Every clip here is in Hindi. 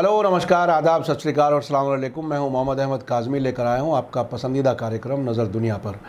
हेलो, नमस्कार, आदाब, सत श्री अकाल और अस्सलाम वालेकुम। मैं हूं मोहम्मद अहमद काज़मी, लेकर आया हूं आपका पसंदीदा कार्यक्रम नज़र दुनिया पर।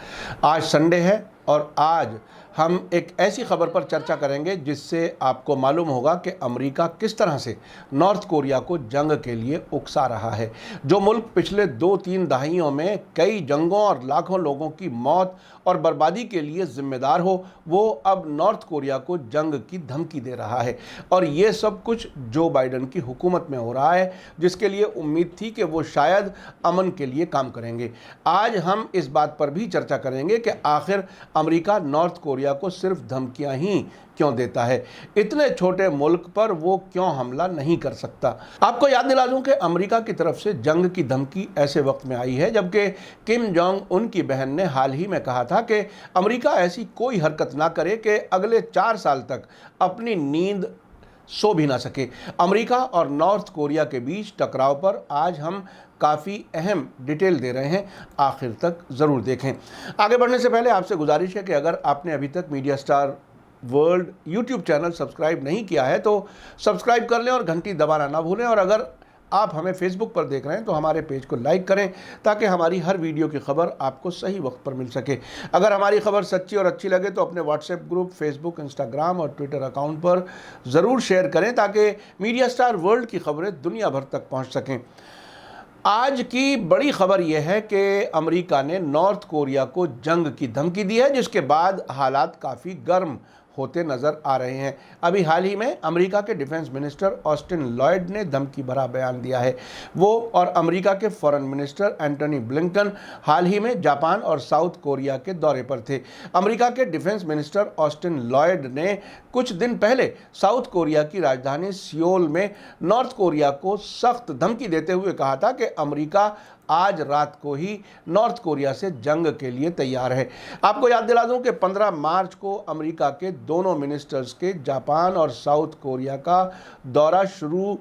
आज संडे है और आज हम एक ऐसी खबर पर चर्चा करेंगे जिससे आपको मालूम होगा कि अमेरिका किस तरह से नॉर्थ कोरिया को जंग के लिए उकसा रहा है। जो मुल्क पिछले 2-3 दहाइयों में कई जंगों और लाखों लोगों की मौत और बर्बादी के लिए जिम्मेदार हो, वो अब नॉर्थ कोरिया को जंग की धमकी दे रहा है। और ये सब कुछ जो बाइडन की हुकूमत में हो रहा है, जिसके लिए उम्मीद थी कि वो शायद अमन के लिए काम करेंगे। आज हम इस बात पर भी चर्चा करेंगे कि आखिर अमेरिका नॉर्थ कोरिया को सिर्फ धमकियां ही क्यों देता है। इतने छोटे मुल्क पर वो क्यों हमला नहीं कर सकता। आपको याद दिला दूं कि अमेरिका की तरफ से जंग की धमकी ऐसे वक्त में आई है जबकि किम जोंग उन की बहन ने हाल ही में कहा था कि अमेरिका ऐसी कोई हरकत ना करे कि अगले 4 साल तक अपनी नींद सो भी ना सके। अमेरिका और नॉर्थ कोरिया के बीच टकराव पर आज हम काफ़ी अहम डिटेल दे रहे हैं, आखिर तक ज़रूर देखें। आगे बढ़ने से पहले आपसे गुजारिश है कि अगर आपने अभी तक media star world YouTube channel subscribe नहीं किया है तो सब्सक्राइब कर लें और घंटी दबाना ना भूलें। और अगर आप हमें फेसबुक पर देख रहे हैं तो हमारे पेज को लाइक करें ताकि हमारी हर वीडियो की खबर आपको सही वक्त पर मिल सके। अगर हमारी खबर सच्ची और अच्छी लगे तो अपने व्हाट्सएप ग्रुप, फेसबुक, इंस्टाग्राम और ट्विटर अकाउंट पर ज़रूर शेयर करें ताकि मीडिया स्टार वर्ल्ड की खबरें दुनिया भर तक पहुंच सकें। आज की बड़ी खबर यह है कि अमेरिका ने नॉर्थ कोरिया को जंग की धमकी दी है, जिसके बाद हालात काफ़ी गर्म होते नज़र आ रहे हैं। अभी हाल ही में अमेरिका के डिफेंस मिनिस्टर ऑस्टिन लॉयड ने धमकी भरा बयान दिया है। वो और अमेरिका के फॉरेन मिनिस्टर एंटनी ब्लिंकन हाल ही में जापान और साउथ कोरिया के दौरे पर थे। अमेरिका के डिफेंस मिनिस्टर ऑस्टिन लॉयड ने कुछ दिन पहले साउथ कोरिया की राजधानी सियोल में नॉर्थ कोरिया को सख्त धमकी देते हुए कहा था कि अमेरिका आज रात को ही नॉर्थ कोरिया से जंग के लिए तैयार है। आपको याद दिला दूं कि 15 मार्च को अमेरिका के दोनों मिनिस्टर्स के जापान और साउथ कोरिया का दौरा शुरू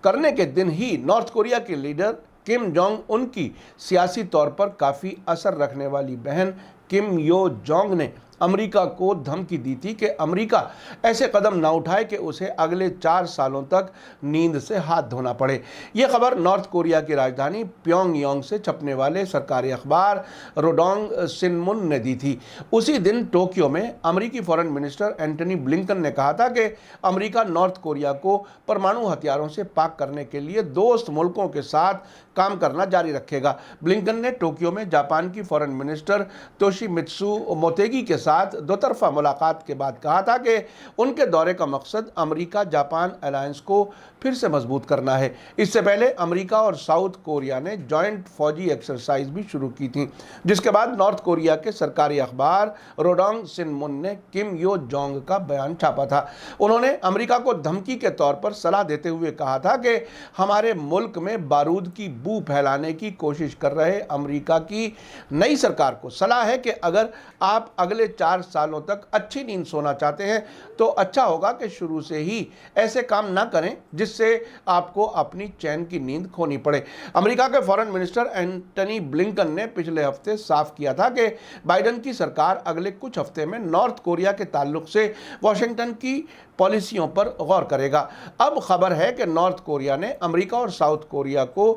करने के दिन ही नॉर्थ कोरिया के लीडर किम जोंग उन की सियासी तौर पर काफ़ी असर रखने वाली बहन किम यो जोंग ने अमेरिका को धमकी दी थी कि अमेरिका ऐसे कदम ना उठाए कि उसे अगले 4 सालों तक नींद से हाथ धोना पड़े। यह खबर नॉर्थ कोरिया की राजधानी प्योंगयांग से छपने वाले सरकारी अखबार रोडोंग सिनमुन ने दी थी। उसी दिन टोक्यो में अमेरिकी फॉरेन मिनिस्टर एंटनी ब्लिंकन ने कहा था कि अमेरिका नॉर्थ कोरिया को परमाणु हथियारों से पाक करने के लिए दोस्त मुल्कों के साथ काम करना जारी रखेगा। ब्लिंकन ने टोक्यो में जापान की फॉरेन मिनिस्टर तोशिमित्सु मोतेगी के साथ दोतरफा मुलाकात के बाद कहा था कि उनके दौरे का मकसद अमेरिका जापान अलायंस को फिर से मजबूत करना है। इससे पहले अमेरिका और साउथ कोरिया ने जॉइंट फौजी एक्सरसाइज भी शुरू की थी, जिसके बाद नॉर्थ कोरिया के सरकारी अखबार रोडोंग सिनमुन ने किम यो जोंग का बयान छापा था। उन्होंने अमेरिका को धमकी के तौर पर सलाह देते हुए कहा था कि हमारे मुल्क में बारूद की बू फैलाने की कोशिश कर रहे अमेरिका की नई सरकार को सलाह है कि अगर आप अगले 4 सालों तक अच्छी नींद सोना चाहते हैं तो अच्छा होगा कि शुरू से ही ऐसे काम ना करें जिससे आपको अपनी चैन की नींद खोनी पड़े। अमेरिका के फॉरेन मिनिस्टर एंटनी ब्लिंकन ने पिछले हफ्ते साफ किया था कि बाइडन की सरकार अगले कुछ हफ्ते में नॉर्थ कोरिया के ताल्लुक से वॉशिंगटन की पॉलिसियों पर गौर करेगा। अब खबर है कि नॉर्थ कोरिया ने अमेरिका और साउथ कोरिया को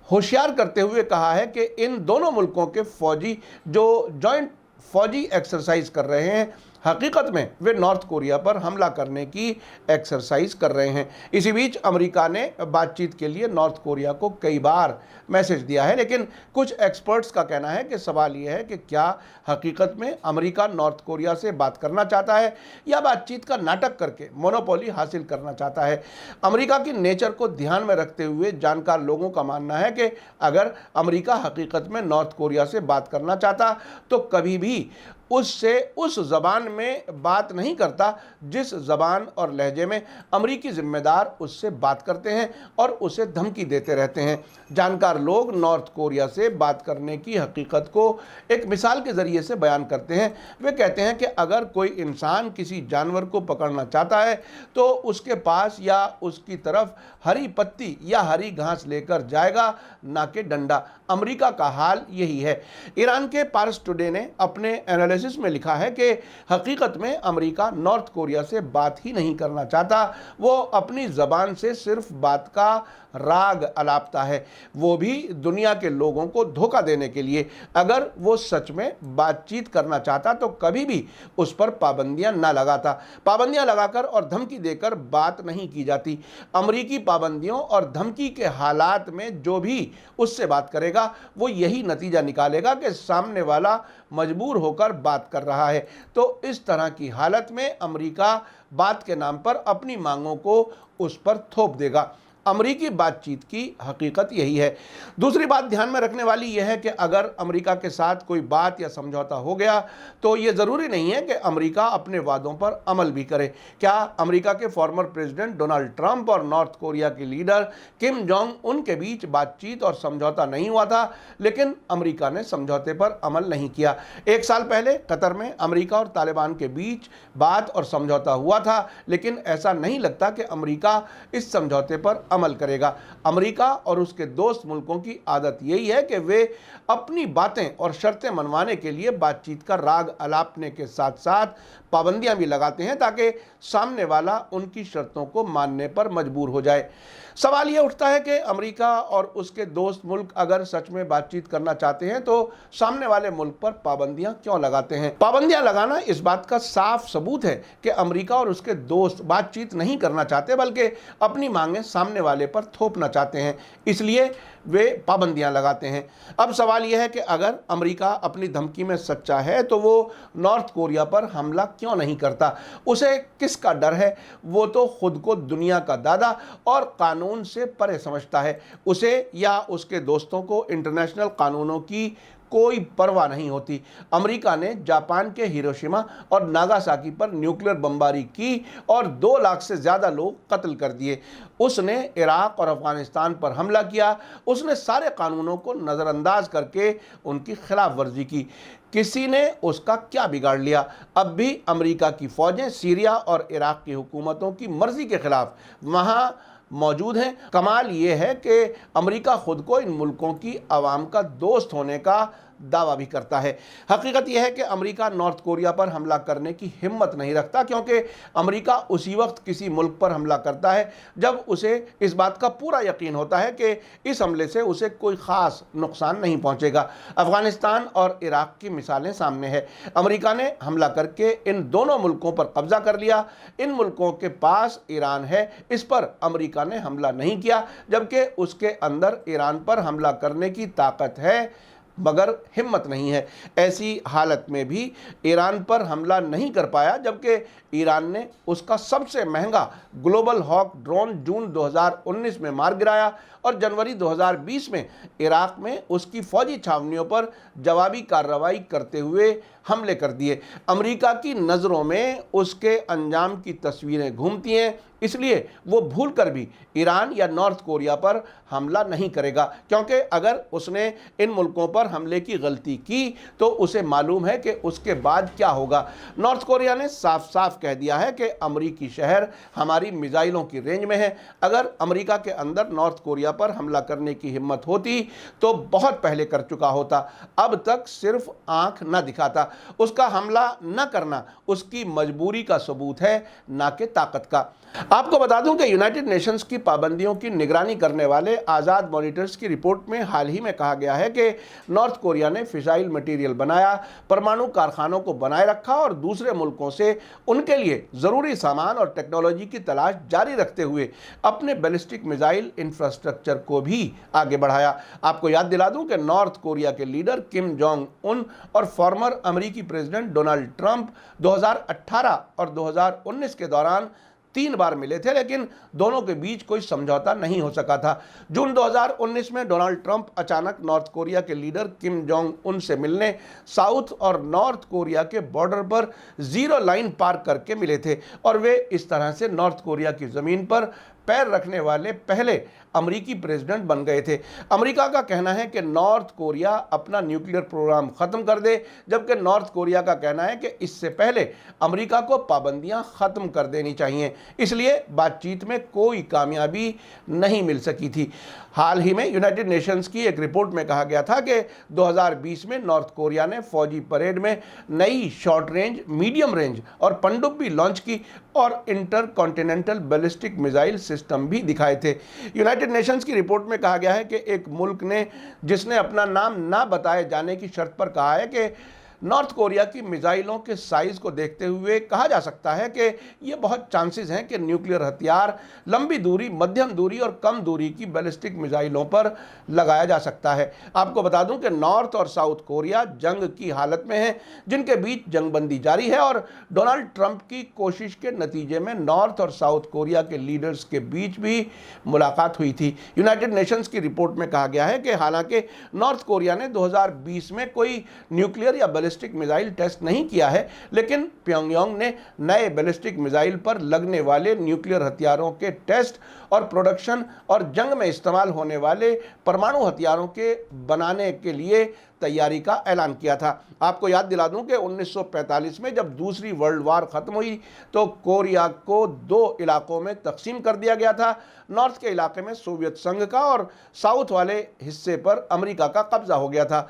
होशियार करते हुए कहा है कि इन दोनों मुल्कों के फौजी जो जॉइंट फौजी एक्सरसाइज कर रहे हैं, हकीकत में वे नॉर्थ कोरिया पर हमला करने की एक्सरसाइज कर रहे हैं। इसी बीच अमेरिका ने बातचीत के लिए नॉर्थ कोरिया को कई बार मैसेज दिया है, लेकिन कुछ एक्सपर्ट्स का कहना है कि सवाल यह है कि क्या हकीकत में अमेरिका नॉर्थ कोरिया से बात करना चाहता है या बातचीत का नाटक करके मोनोपोली हासिल करना चाहता है। अमेरिका की नेचर को ध्यान में रखते हुए जानकार लोगों का मानना है कि अगर अमेरिका हकीकत में नॉर्थ कोरिया से बात करना चाहता तो कभी भी उससे उस ज़बान में बात नहीं करता जिस ज़बान और लहजे में अमरीकी ज़िम्मेदार उससे बात करते हैं और उसे धमकी देते रहते हैं। जानकार लोग नॉर्थ कोरिया से बात करने की हकीकत को एक मिसाल के ज़रिए से बयान करते हैं। वे कहते हैं कि अगर कोई इंसान किसी जानवर को पकड़ना चाहता है तो उसके पास या उसकी तरफ हरी पत्ती या हरी घास लेकर जाएगा, ना कि डंडा। अमेरिका का हाल यही है। ईरान के पार्स टुडे ने अपने एनालिसिस एनालिसिस में लिखा है कि हकीकत में अमेरिका नॉर्थ कोरिया से बात ही नहीं करना चाहता, वो अपनी ज़बान से सिर्फ बात का राग अलापता है, वो भी दुनिया के लोगों को धोखा देने के लिए। अगर वो सच में बातचीत करना चाहता तो कभी भी उस पर पाबंदियां ना लगाता। पाबंदियां लगाकर और धमकी देकर बात नहीं की जाती। अमेरिकी पाबंदियों और धमकी के हालात में जो भी उससे बात करेगा वो यही नतीजा निकालेगा कि सामने वाला मजबूर होकर बात कर रहा है। तो इस तरह की हालत में अमेरिका बात के नाम पर अपनी मांगों को उस पर थोप देगा। अमेरिकी बातचीत की हकीकत यही है। दूसरी बात ध्यान में रखने वाली यह है कि अगर अमेरिका के साथ कोई बात या समझौता हो गया तो ये ज़रूरी नहीं है कि अमेरिका अपने वादों पर अमल भी करे। क्या अमेरिका के फॉर्मर प्रेसिडेंट डोनाल्ड ट्रंप और नॉर्थ कोरिया के लीडर किम जोंग उन के बीच बातचीत और समझौता नहीं हुआ था, लेकिन अमेरिका ने समझौते पर अमल नहीं किया। 1 साल पहले कतर में अमेरिका और तालिबान के बीच बात और समझौता हुआ था, लेकिन ऐसा नहीं लगता कि अमेरिका इस समझौते पर अमल करेगा। अमेरिका और उसके दोस्त मुल्कों की आदत यही है कि वे अपनी बातें और शर्तें मनवाने के लिए बातचीत का राग अलापने के साथ साथ पाबंदियां भी लगाते हैं ताकि सामने वाला उनकी शर्तों को मानने पर मजबूर हो जाए। सवाल यह उठता है कि अमेरिका और उसके दोस्त मुल्क अगर सच में बातचीत करना चाहते हैं तो सामने वाले मुल्क पर पाबंदियां क्यों लगाते हैं। पाबंदियां लगाना इस बात का साफ सबूत है कि अमेरिका और उसके दोस्त बातचीत नहीं करना चाहते, बल्कि अपनी मांगें सामने वाले पर थोपना चाहते हैं, इसलिए वे पाबंदियां लगाते हैं। अब सवाल यह है कि अगर अमेरिका अपनी धमकी में सच्चा है तो वो नॉर्थ कोरिया पर हमला क्यों नहीं करता। उसे किसका डर है। वो तो खुद को दुनिया का दादा और कानून से परे समझता है। उसे या उसके दोस्तों को इंटरनेशनल कानूनों की कोई परवाह नहीं होती। अमेरिका ने जापान के हिरोशिमा और नागासाकी पर न्यूक्लियर बमबारी की और 2 लाख से ज़्यादा लोग कत्ल कर दिए। उसने इराक और अफगानिस्तान पर हमला किया। उसने सारे कानूनों को नज़रअंदाज करके उनकी खिलाफ वर्जी की। किसी ने उसका क्या बिगाड़ लिया। अब भी अमेरिका की फ़ौजें सीरिया और इराक की हुकूमतों की मर्ज़ी के खिलाफ वहाँ मौजूद हैं। कमाल ये है कि अमेरिका खुद को इन मुल्कों की आवाम का दोस्त होने का दावा भी करता है। हकीकत यह है कि अमेरिका नॉर्थ कोरिया पर हमला करने की हिम्मत नहीं रखता, क्योंकि अमेरिका उसी वक्त किसी मुल्क पर हमला करता है जब उसे इस बात का पूरा यकीन होता है कि इस हमले से उसे कोई ख़ास नुकसान नहीं पहुंचेगा। अफगानिस्तान और इराक की मिसालें सामने है। अमेरिका ने हमला करके इन दोनों मुल्कों पर कब्जा कर लिया। इन मुल्कों के पास ईरान है, इस पर अमेरिका ने हमला नहीं किया, जबकि उसके अंदर ईरान पर हमला करने की ताकत है मगर हिम्मत नहीं है। ऐसी हालत में भी ईरान पर हमला नहीं कर पाया, जबकि ईरान ने उसका सबसे महंगा ग्लोबल हॉक ड्रोन जून 2019 में मार गिराया और जनवरी 2020 में इराक में उसकी फौजी छावनियों पर जवाबी कार्रवाई करते हुए हमले कर दिए। अमेरिका की नज़रों में उसके अंजाम की तस्वीरें घूमती हैं, इसलिए वो भूल कर भी ईरान या नॉर्थ कोरिया पर हमला नहीं करेगा, क्योंकि अगर उसने इन मुल्कों पर हमले की गलती की तो उसे मालूम है कि उसके बाद क्या होगा। नॉर्थ कोरिया ने साफ साफ कह दिया है कि अमेरिकी शहर हमारी मिसाइलों की रेंज में है। अगर अमेरिका के अंदर नॉर्थ कोरिया पर हमला करने की हिम्मत होती तो बहुत पहले कर चुका होता। अब तक सिर्फ आंख न दिखाता। उसका हमला न करना उसकी मजबूरी का सबूत है, ना कि ताकत का। आपको बता दूं कि यूनाइटेड नेशंस की पाबंदियों की निगरानी करने वाले आज़ाद मॉनिटर्स की रिपोर्ट में हाल ही में कहा गया है कि नॉर्थ कोरिया ने फिसाइल मटेरियल बनाया, परमाणु कारखानों को बनाए रखा और दूसरे मुल्कों से उनके लिए ज़रूरी सामान और टेक्नोलॉजी की तलाश जारी रखते हुए अपने बैलिस्टिक मिसाइल इंफ्रास्ट्रक्चर को भी आगे बढ़ाया। आपको याद दिला दूं कि नॉर्थ कोरिया के लीडर किम जोंग उन और फॉर्मर अमेरिकी प्रेसिडेंट डोनाल्ड ट्रंप 2018 और 2019 के दौरान 3 बार मिले थे, लेकिन दोनों के बीच कोई समझौता नहीं हो सका था। जून 2019 में डोनाल्ड ट्रंप अचानक नॉर्थ कोरिया के लीडर किम जोंग उन से मिलने साउथ और नॉर्थ कोरिया के बॉर्डर पर 0 लाइन पार करके मिले थे और वे इस तरह से नॉर्थ कोरिया की ज़मीन पर पैर रखने वाले पहले अमेरिकी प्रेसिडेंट बन गए थे। अमेरिका का कहना है कि नॉर्थ कोरिया अपना न्यूक्लियर प्रोग्राम ख़त्म कर दे, जबकि नॉर्थ कोरिया का कहना है कि इससे पहले अमेरिका को पाबंदियां ख़त्म कर देनी चाहिए। इसलिए बातचीत में कोई कामयाबी नहीं मिल सकी थी। हाल ही में यूनाइटेड नेशंस की एक रिपोर्ट में कहा गया था कि 2020 में नॉर्थ कोरिया ने फौजी परेड में नई शॉर्ट रेंज, मीडियम रेंज और पनडुब्बी लॉन्च की और inter continental ballistic missile system भी दिखाए थे। यूनाइटेड नेशंस की रिपोर्ट में कहा गया है कि एक मुल्क ने, जिसने अपना नाम ना बताए जाने की शर्त पर कहा है कि नॉर्थ कोरिया की मिसाइलों के साइज़ को देखते हुए कहा जा सकता है कि ये बहुत चांसेस हैं कि न्यूक्लियर हथियार लंबी दूरी, मध्यम दूरी और कम दूरी की बैलिस्टिक मिसाइलों पर लगाया जा सकता है। आपको बता दूं कि नॉर्थ और साउथ कोरिया जंग की हालत में हैं, जिनके बीच जंगबंदी जारी है और डोनाल्ड ट्रंप की कोशिश के नतीजे में नॉर्थ और साउथ कोरिया के लीडर्स के बीच भी मुलाकात हुई थी। यूनाइटेड नेशंस की रिपोर्ट में कहा गया है कि हालांकि नॉर्थ कोरिया ने 2020 में कोई न्यूक्लियर या बैलिस्टिक मिसाइल टेस्ट नहीं किया है, लेकिन प्योंगयांग ने नए बैलिस्टिक मिसाइल पर लगने वाले न्यूक्लियर हथियारों के टेस्ट और प्रोडक्शन और जंग में इस्तेमाल होने वाले परमाणु हथियारों के बनाने के लिए तैयारी का ऐलान किया था। आपको याद दिला दूं कि 1945 में जब दूसरी वर्ल्ड वार खत्म हुई तो कोरिया को दो इलाकों में तकसीम कर दिया गया था। नॉर्थ के इलाके में सोवियत संघ का और साउथ वाले हिस्से पर अमेरिका का कब्जा हो गया था।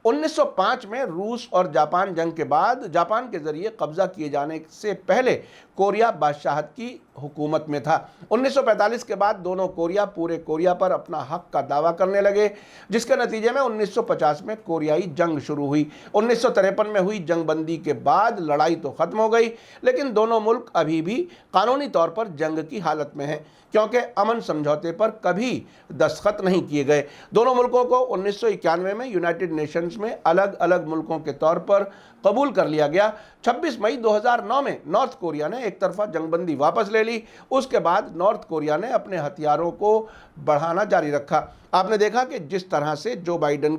1905 में रूस और जापान जंग के बाद जापान के जरिए कब्जा किए जाने से पहले कोरिया बादशाहत की हुकूमत में था। 1945 के बाद दोनों कोरिया पूरे कोरिया पर अपना हक का दावा करने लगे, जिसके नतीजे में 1950 में कोरियाई जंग शुरू हुई। 1953 में हुई जंगबंदी के बाद लड़ाई तो खत्म हो गई, लेकिन दोनों मुल्क अभी भी कानूनी तौर पर जंग की हालत में हैं, क्योंकि अमन समझौते पर कभी दस्तखत नहीं किए गए। दोनों मुल्कों को 1991 में यूनाइटेड नेशंस में अलग अलग मुल्कों के तौर पर कबूल कर लिया गया। 26 मई 2009 में नॉर्थ कोरिया ने एक तरफा जंगबंदी वापस ले ली। उसके बाद नॉर्थ कोरिया ने अपने हथियारों को बढ़ाना जारी रखा। आपने देखा कि जिस तरह से जो बाइडेन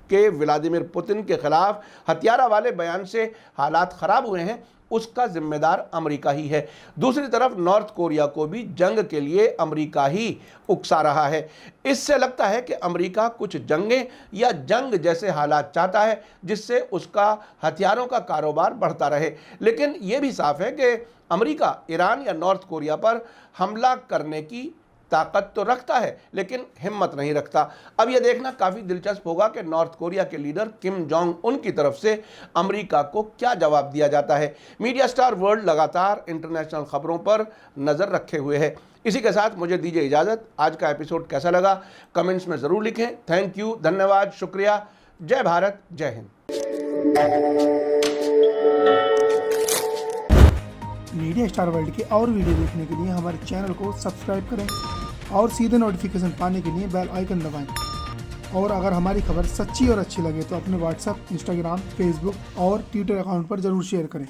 के व्लादिमीर पुतिन के खिलाफ हथियारा वाले बयान से हालात खराब हुए हैं, उसका जिम्मेदार अमेरिका ही है। दूसरी तरफ नॉर्थ कोरिया को भी जंग के लिए अमेरिका ही उकसा रहा है। इससे लगता है कि अमेरिका कुछ जंगें या जंग जैसे हालात चाहता है, जिससे उसका हथियारों का कारोबार बढ़ता रहे। लेकिन यह भी साफ है कि अमेरिका ईरान या नॉर्थ कोरिया पर हमला करने की ताकत तो रखता है, लेकिन हिम्मत नहीं रखता। अब यह देखना काफ़ी दिलचस्प होगा कि नॉर्थ कोरिया के लीडर किम जोंग उन की तरफ से अमेरिका को क्या जवाब दिया जाता है। मीडिया स्टार वर्ल्ड लगातार इंटरनेशनल खबरों पर नज़र रखे हुए है। इसी के साथ मुझे दीजिए इजाज़त। आज का एपिसोड कैसा लगा कमेंट्स में ज़रूर लिखें। थैंक यू, धन्यवाद, शुक्रिया। जय भारत, जय हिंद। मीडिया स्टार वर्ल्ड के और वीडियो देखने के लिए हमारे चैनल को सब्सक्राइब करें और सीधे नोटिफिकेशन पाने के लिए बेल आइकन दबाएं। और अगर हमारी खबर सच्ची और अच्छी लगे तो अपने व्हाट्सएप, इंस्टाग्राम, फेसबुक और ट्विटर अकाउंट पर ज़रूर शेयर करें।